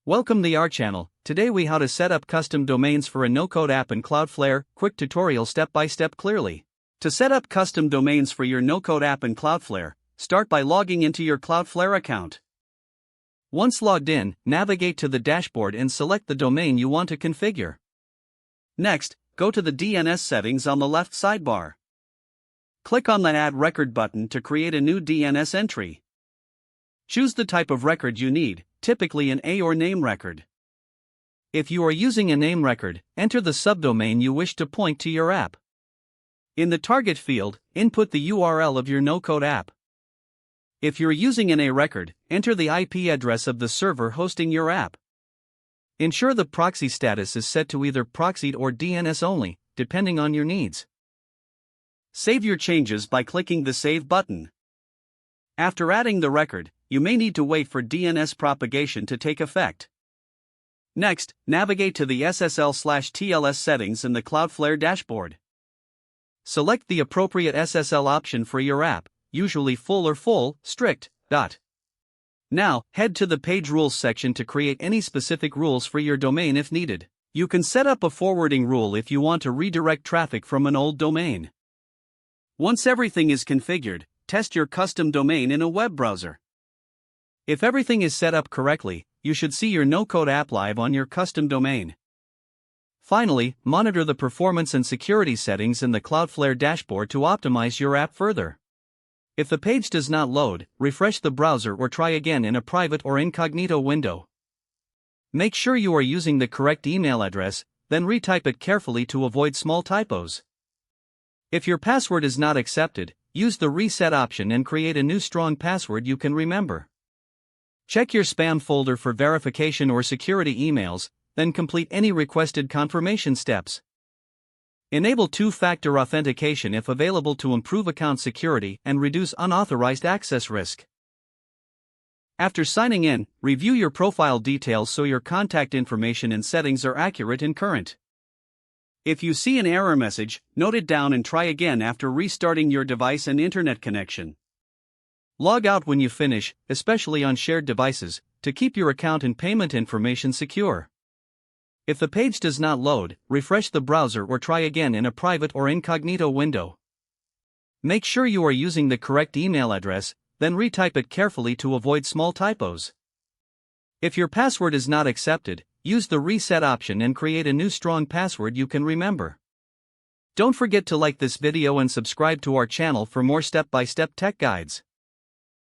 Welcome to our channel. Today we how to set up custom domains for a no-code app in Cloudflare. Quick tutorial step by step clearly. To set up custom domains for your no-code app in Cloudflare, start by logging into your Cloudflare account. Once logged in, navigate to the dashboard and select the domain you want to configure. Next, go to the DNS settings on the left sidebar. Click on the Add Record button to create a new DNS entry. Choose the type of record you need, typically an A or name record. If you are using a name record, enter the subdomain you wish to point to your app. In the target field, input the URL of your no-code app. If you're using an A record, enter the IP address of the server hosting your app. Ensure the proxy status is set to either proxied or DNS only, depending on your needs. Save your changes by clicking the Save button. After adding the record, you may need to wait for DNS propagation to take effect. Next, navigate to the SSL/TLS settings in the Cloudflare dashboard. Select the appropriate SSL option for your app, usually full or full, strict. Now, head to the Page Rules section to create any specific rules for your domain if needed. You can set up a forwarding rule if you want to redirect traffic from an old domain. Once everything is configured, test your custom domain in a web browser. If everything is set up correctly, you should see your no-code app live on your custom domain. Finally, monitor the performance and security settings in the Cloudflare dashboard to optimize your app further. If the page does not load, refresh the browser or try again in a private or incognito window. Make sure you are using the correct email address, then retype it carefully to avoid small typos. If your password is not accepted, use the reset option and create a new strong password you can remember. Check your spam folder for verification or security emails, then complete any requested confirmation steps. Enable two-factor authentication if available to improve account security and reduce unauthorized access risk. After signing in, review your profile details so your contact information and settings are accurate and current. If you see an error message, note it down and try again after restarting your device and internet connection. Log out when you finish, especially on shared devices, to keep your account and payment information secure. If the page does not load, refresh the browser or try again in a private or incognito window. Make sure you are using the correct email address, then retype it carefully to avoid small typos. If your password is not accepted, use the reset option and create a new strong password you can remember. Don't forget to like this video and subscribe to our channel for more step-by-step tech guides.